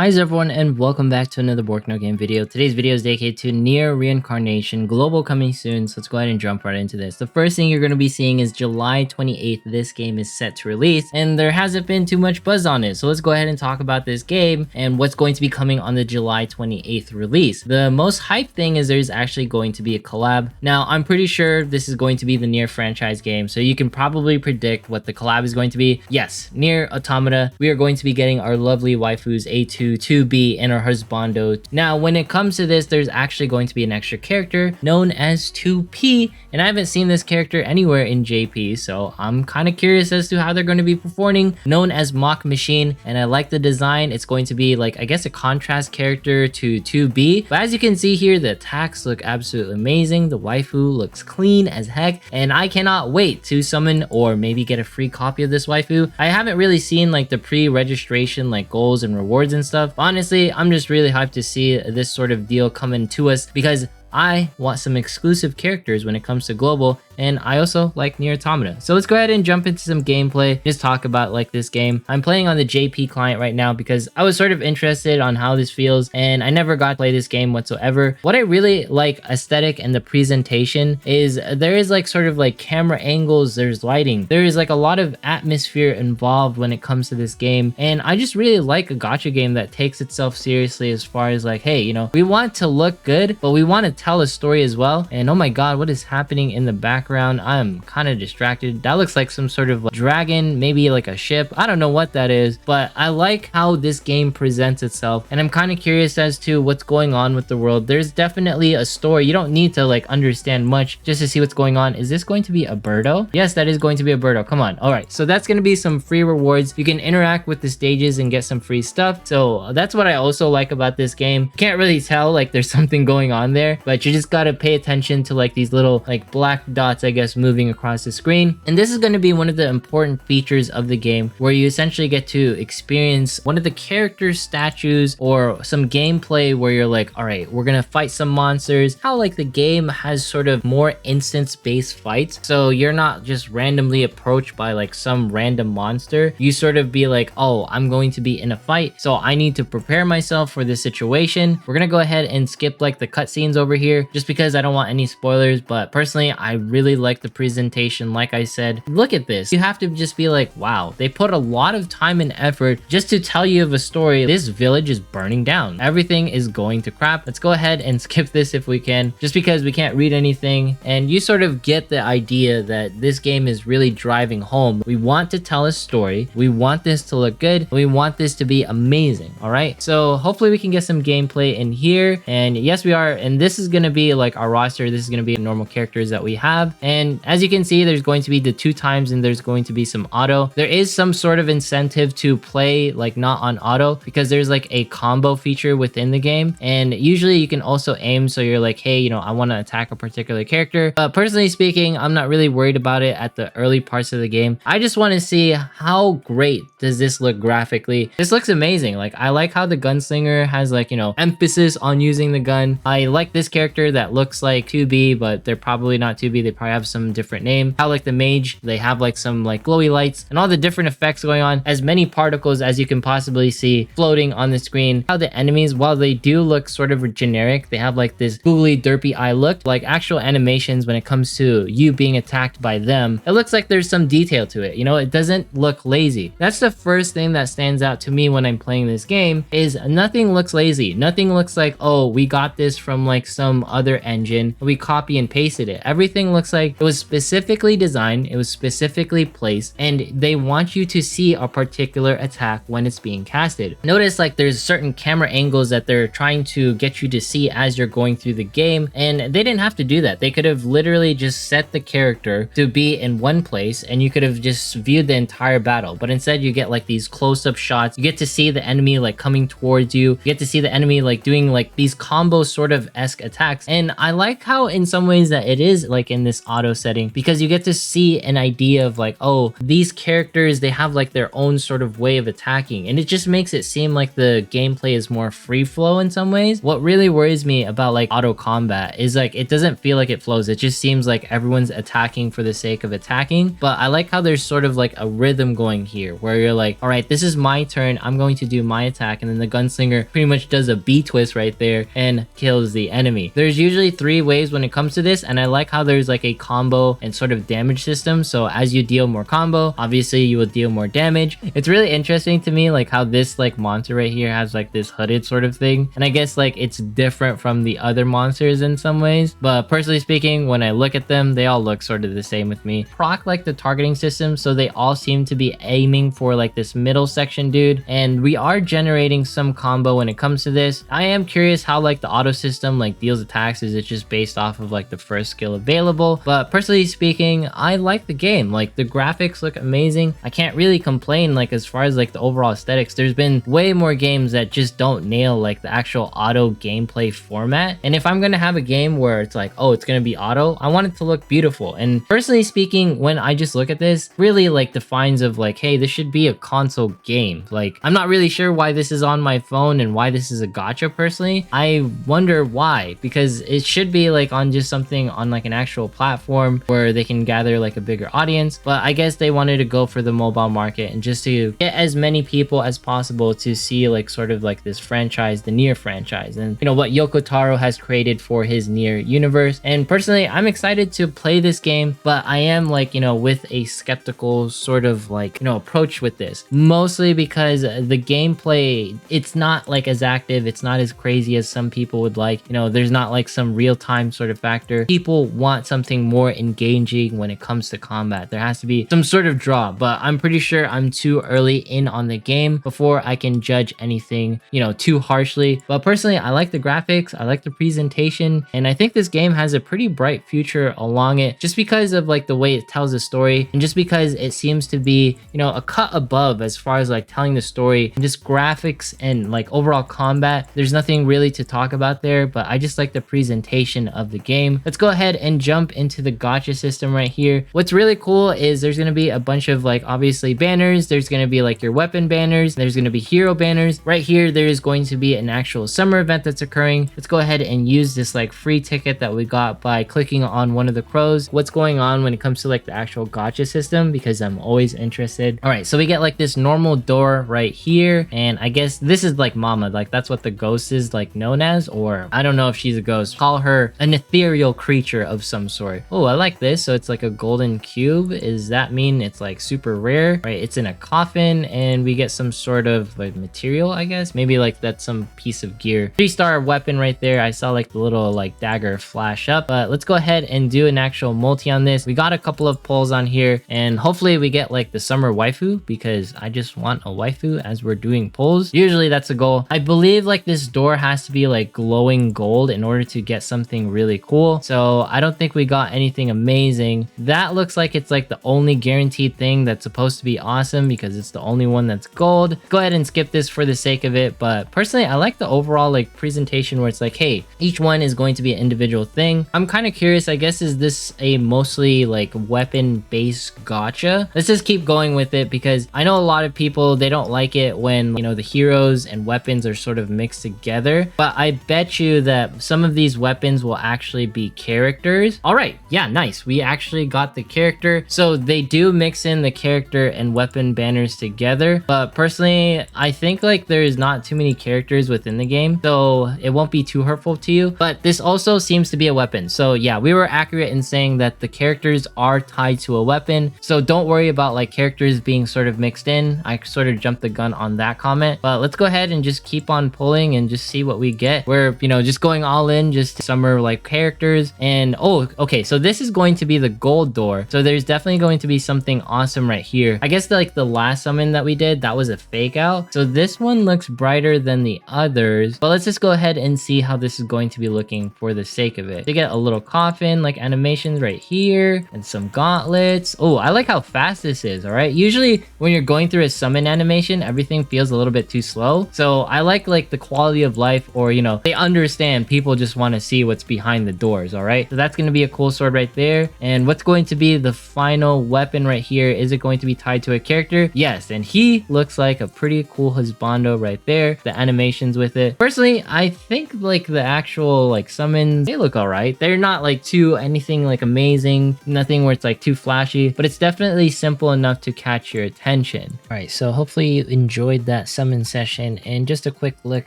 Hi everyone and welcome back to another Bork No Game video. Today's video is dedicated to Nier Reincarnation, global coming soon, so let's go ahead and jump right into this. The first thing you're going to be seeing is July 28th, this game is set to release, and there hasn't been too much buzz on it, so let's go ahead and talk about this game and what's going to be coming on the July 28th release. The most hyped thing is there's actually going to be a collab. Now, I'm pretty sure this is going to be the Nier franchise game, so you can probably predict what the collab is going to be. Yes, Nier Automata, we are going to be getting our lovely waifus A2, 2B, and our husbando. Now, when it comes to this, there's actually going to be an extra character known as 2P, and I haven't seen this character anywhere in JP, so I'm kind of curious as to how they're going to be performing, known as Mock Machine, and I like the design. It's going to be like, I guess, a contrast character to 2B, but as you can see here, the attacks look absolutely amazing. The waifu looks clean as heck, and I cannot wait to summon or maybe get a free copy of this waifu. I haven't really seen like the pre-registration like goals and rewards and stuff. Honestly, I'm just really hyped to see this sort of deal coming to us because I want some exclusive characters when it comes to global, and I also like Nier Automata. So let's go ahead and jump into some gameplay, just talk about like this game. I'm playing on the JP client right now because I was sort of interested on how this feels, and I never got to play this game whatsoever. What I really like aesthetic and the presentation is there is like sort of like camera angles, there's lighting, there is like a lot of atmosphere involved when it comes to this game, and I just really like a gacha game that takes itself seriously as far as like, hey, you know, we want to look good, but we want to tell a story as well. And oh my god, what is happening in the background? I'm kind of distracted. That looks like some sort of like dragon, maybe like a ship. I don't know what that is, but I like how this game presents itself, and I'm kind of curious as to what's going on with the world. There's definitely a story. You don't need to like understand much just to see what's going on. Is this going to be a birdo? Yes, that is going to be a birdo. Come on. All right, so that's going to be some free rewards. You can interact with the stages and get some free stuff, so that's what I also like about this game. Can't really tell like there's something going on there, but you just gotta pay attention to like these little like black dots, I guess, moving across the screen. And this is going to be one of the important features of the game, where you essentially get to experience one of the character statues or some gameplay where you're like, all right, we're gonna fight some monsters. How like the game has sort of more instance-based fights, so you're not just randomly approached by like some random monster. You sort of be like, oh, I'm going to be in a fight, so I need to prepare myself for this situation. We're gonna go ahead and skip like the cutscenes over here just because I don't want any spoilers, but personally I really like the presentation. Like I said, look at this. You have to just be like, wow, they put a lot of time and effort just to tell you of a story. This village is burning down, everything is going to crap. Let's go ahead and skip this if we can, just because we can't read anything, and you sort of get the idea that this game is really driving home. We want to tell a story, we want this to look good, we want this to be amazing. All right, so hopefully we can get some gameplay in here, and yes we are, and this is going to be like our roster. This is going to be normal characters that we have, and as you can see, there's going to be the 2 times and there's going to be some auto. There is some sort of incentive to play like not on auto because there's like a combo feature within the game, and usually you can also aim, so you're like, hey, you know, I want to attack a particular character. But personally speaking, I'm not really worried about it at the early parts of the game. I just want to see how great does this look graphically. This looks amazing. Like, I like how the gunslinger has like, you know, emphasis on using the gun. I like this character that looks like 2B, but they're probably not 2B. They probably have some different name. How like the mage, they have like some like glowy lights and all the different effects going on. As many particles as you can possibly see floating on the screen. How the enemies, while they do look sort of generic, they have like this googly derpy eye look. Like actual animations when it comes to you being attacked by them, it looks like there's some detail to it. You know, it doesn't look lazy. That's the first thing that stands out to me when I'm playing this game, is nothing looks lazy. Nothing looks like, oh, we got this from like some other engine, we copy and pasted it. Everything looks like it was specifically designed, it was specifically placed, and they want you to see a particular attack when it's being casted. Notice like there's certain camera angles that they're trying to get you to see as you're going through the game, and they didn't have to do that. They could have literally just set the character to be in one place and you could have just viewed the entire battle, but instead you get like these close-up shots. You get to see the enemy like coming towards you, you get to see the enemy like doing like these combo sort of esque attacks, and I like how in some ways that it is like in this this auto setting because you get to see an idea of like, oh, these characters, they have like their own sort of way of attacking, and it just makes it seem like the gameplay is more free flow in some ways. What really worries me about like auto combat is like it doesn't feel like it flows. It just seems like everyone's attacking for the sake of attacking. But I like how there's sort of like a rhythm going here where you're like, all right, this is my turn, I'm going to do my attack, and then the gunslinger pretty much does a B twist right there and kills the enemy. There's usually 3 ways when it comes to this, and I like how there's like a combo and sort of damage system. So as you deal more combo, obviously you will deal more damage. It's really interesting to me like how this like monster right here has like this hooded sort of thing, and I guess like it's different from the other monsters in some ways, but personally speaking, when I look at them, they all look sort of the same with me. Proc like the targeting system, so they all seem to be aiming for like this middle section dude, and we are generating some combo when it comes to this. I am curious how like the auto system like deals attacks. Is it just based off of like the first skill available? But personally speaking, I like the game. Like the graphics look amazing. I can't really complain like as far as like the overall aesthetics. There's been way more games that just don't nail like the actual auto gameplay format, and if I'm gonna have a game where it's like, oh, it's gonna be auto, I want it to look beautiful. And personally speaking, when I just look at this, really like defines of like, hey, this should be a console game. Like I'm not really sure why this is on my phone and why this is a gacha personally. I wonder why, because it should be like on just something on like an actual platform where they can gather like a bigger audience, but I guess they wanted to go for the mobile market and just to get as many people as possible to see like sort of like this franchise, the Nier franchise, and you know what Yoko Taro has created for his Nier universe. And personally, I'm excited to play this game, but I am like, you know, with a skeptical sort of like, you know, approach with this, mostly because the gameplay, it's not like as active, it's not as crazy as some people would like. You know, there's not like some real-time sort of factor. People want something more engaging when it comes to combat. There has to be some sort of draw, but I'm pretty sure I'm too early in on the game before I can judge anything, you know, too harshly. But personally, I like the graphics, I like the presentation, and I think this game has a pretty bright future along it just because of like the way it tells the story, and just because it seems to be, you know, a cut above as far as like telling the story and just graphics and like overall combat. There's nothing really to talk about there, but I just like the presentation of the game. Let's go ahead and jump into the gacha system right here. What's really cool is there's going to be a bunch of like obviously banners. There's going to be like your weapon banners, there's going to be hero banners. Right here there is going to be an actual summer event that's occurring. Let's go ahead and use this like free ticket that we got by clicking on one of the crows. What's going on when it comes to like the actual gacha system, because I'm always interested. All right, so we get like this normal door right here, and I guess this is like Mama, like that's what the ghost is like known as, or I don't know if she's a ghost. Call her an ethereal creature of some sort. Oh, I like this. So it's like a golden cube. Does that mean it's like super rare? Right, it's in a coffin, and we get some sort of like material, I guess. Maybe like that's some piece of gear. 3-star weapon right there. I saw like the little like dagger flash up, but let's go ahead and do an actual multi on this. We got a couple of polls on here, and hopefully we get like the summer waifu, because I just want a waifu as we're doing polls. Usually that's a goal. I believe like this door has to be like glowing gold in order to get something really cool, so I don't think we got anything amazing. That looks like it's like the only guaranteed thing that's supposed to be awesome, because it's the only one that's gold. Go ahead and skip this for the sake of it, but personally I like the overall like presentation where it's like, hey, each one is going to be an individual thing. I'm kind of curious, I guess, is this a mostly like weapon based gacha? Let's just keep going with it, because I know a lot of people, they don't like it when, you know, the heroes and weapons are sort of mixed together, but I bet you that some of these weapons will actually be characters. All right, yeah, nice, we actually got the character. So they do mix in the character and weapon banners together, but personally I think like there's not too many characters within the game, so it won't be too hurtful to you. But this also seems to be a weapon, so yeah, we were accurate in saying that the characters are tied to a weapon, so don't worry about like characters being sort of mixed in. I sort of jumped the gun on that comment, but let's go ahead and just keep on pulling and just see what we get. We're, you know, just going all in, just summer like characters. And oh, okay, so this is going to be the gold door, so there's definitely going to be something awesome right here. I guess like the last summon that we did, that was a fake out, so this one looks brighter than the others, but let's just go ahead and see how this is going to be looking for the sake of it. They get a little coffin like animations right here and some gauntlets. Oh, I like how fast this is. All right, usually when you're going through a summon animation, everything feels a little bit too slow, so I like the quality of life, or you know, they understand people just want to see what's behind the doors. All right, so that's going to be a cool full sword right there. And what's going to be the final weapon right here? Is it going to be tied to a character? Yes, and he looks like a pretty cool husbando right there. The animations with it. Personally, I think like the actual like summons, they look alright. They're not like too anything like amazing, nothing where it's like too flashy, but it's definitely simple enough to catch your attention. Alright, so hopefully you enjoyed that summon session, and just a quick look,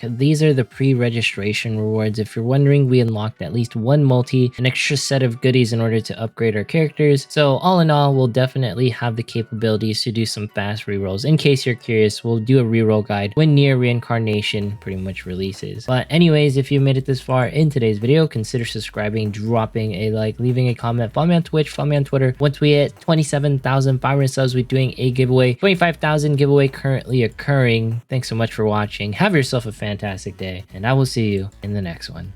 these are the pre-registration rewards. If you're wondering, we unlocked at least one multi, an extra set of goodies in order to upgrade our characters. So all in all, we'll definitely have the capabilities to do some fast rerolls. In case you're curious, we'll do a reroll guide when Nier Reincarnation pretty much releases. But anyways, if you made it this far in today's video, consider subscribing, dropping a like, leaving a comment, follow me on Twitch, follow me on Twitter. Once we hit 27,500 subs, we're doing a giveaway, 25,000 giveaway currently occurring. Thanks so much for watching. Have yourself a fantastic day, and I will see you in the next one.